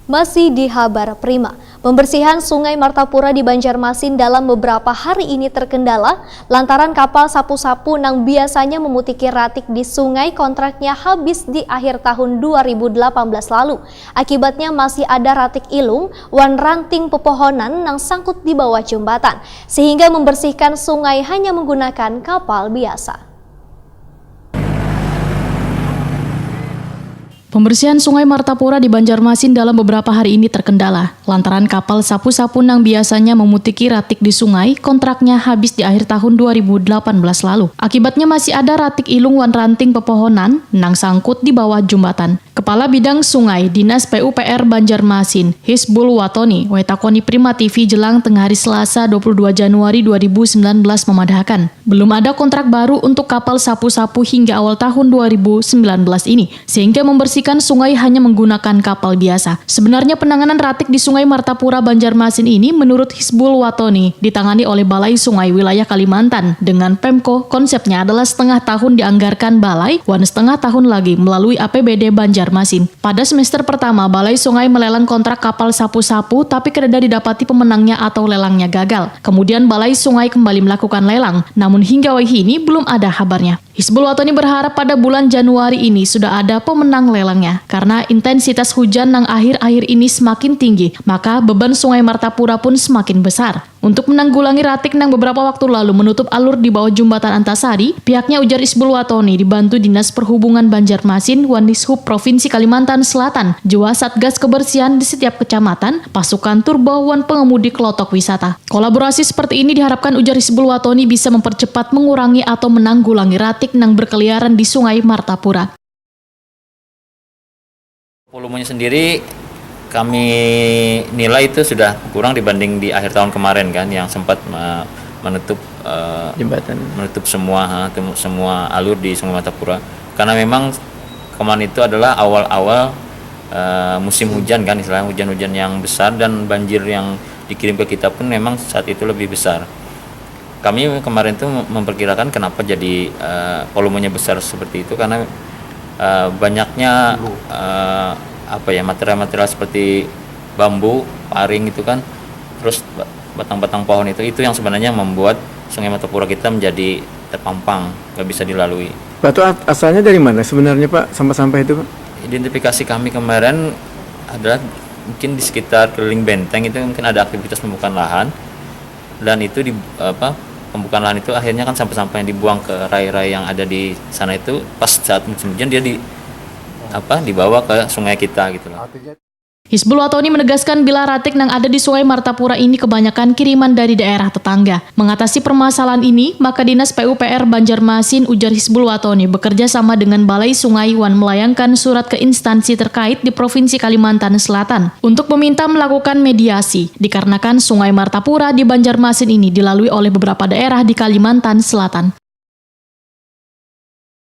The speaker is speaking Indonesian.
Masih di Habar Prima, pembersihan Sungai Martapura di Banjarmasin dalam beberapa hari ini terkendala lantaran kapal sapu-sapu yang biasanya memutiki ratik di sungai kontraknya habis di akhir tahun 2018 lalu. Akibatnya masih ada ratik ilung wan ranting pepohonan yang sangkut di bawah jembatan, sehingga membersihkan sungai hanya menggunakan kapal biasa. Pembersihan Sungai Martapura di Banjarmasin dalam beberapa hari ini terkendala lantaran kapal sapu-sapu yang biasanya memutiki ratik di sungai kontraknya habis di akhir tahun 2018 lalu. Akibatnya masih ada ratik ilung wan ranting pepohonan nang sangkut di bawah jembatan. Kepala Bidang Sungai Dinas PUPR Banjarmasin, Hisbul Watoni, wetakoni Prima TV jelang tengah hari Selasa 22 Januari 2019 memadahkan, belum ada kontrak baru untuk kapal sapu-sapu hingga awal tahun 2019 ini, sehingga membersihkan sungai hanya menggunakan kapal biasa. Sebenarnya penanganan ratik di Sungai Martapura Banjarmasin ini menurut Hisbul Watoni ditangani oleh Balai Sungai Wilayah Kalimantan. Dengan Pemko, konsepnya adalah setengah tahun dianggarkan balai, dan setengah tahun lagi melalui APBD Banjarmasin. Pada semester pertama, Balai Sungai melelang kontrak kapal sapu-sapu tapi tidak didapati pemenangnya atau lelangnya gagal. Kemudian Balai Sungai kembali melakukan lelang, namun hingga wahyu ini belum ada kabarnya. Hisbul Watoni berharap pada bulan Januari ini sudah ada pemenang lelangnya. Karena intensitas hujan yang akhir-akhir ini semakin tinggi, maka beban Sungai Martapura pun semakin besar. Untuk menanggulangi ratik yang beberapa waktu lalu menutup alur di bawah jembatan Antasari, pihaknya ujar Hisbul Watoni dibantu Dinas Perhubungan Banjarmasin, Wandishub Provinsi Kalimantan Selatan, Jawa Satgas Kebersihan di setiap kecamatan, pasukan turbo wan pengemudi kelotok wisata. Kolaborasi seperti ini diharapkan ujar Hisbul Watoni bisa mempercepat mengurangi atau menanggulangi ratik yang berkeliaran di Sungai Martapura. Volumenya sendiri kami nilai itu sudah kurang dibanding di akhir tahun kemarin kan, yang sempat menutup jembatan, menutup semua alur di Sungai Martapura. Karena memang kemarin itu adalah awal-awal musim hujan kan, istilahnya hujan-hujan yang besar, dan banjir yang dikirim ke kita pun memang saat itu lebih besar. Kami kemarin itu memperkirakan kenapa jadi volumenya besar seperti itu, karena banyaknya material-material seperti bambu, paring itu kan, terus batang-batang pohon itu yang sebenarnya membuat Sungai Martapura kita menjadi terpampang, nggak bisa dilalui. Pak, itu asalnya dari mana sebenarnya Pak, sampah-sampah itu Pak? Identifikasi kami kemarin adalah mungkin di sekitar keliling benteng itu mungkin ada aktivitas pembukaan lahan, dan itu pembukaan lahan itu akhirnya kan sampah-sampah yang dibuang ke rai-rai yang ada di sana itu pas saat musim hujan dia dibawa ke sungai kita gitu loh. Hisbul Watoni menegaskan bila ratik yang ada di Sungai Martapura ini kebanyakan kiriman dari daerah tetangga. Mengatasi permasalahan ini, maka Dinas PUPR Banjarmasin ujar Hisbul Watoni bekerja sama dengan Balai Sungai wan melayangkan surat ke instansi terkait di Provinsi Kalimantan Selatan untuk meminta melakukan mediasi, dikarenakan Sungai Martapura di Banjarmasin ini dilalui oleh beberapa daerah di Kalimantan Selatan.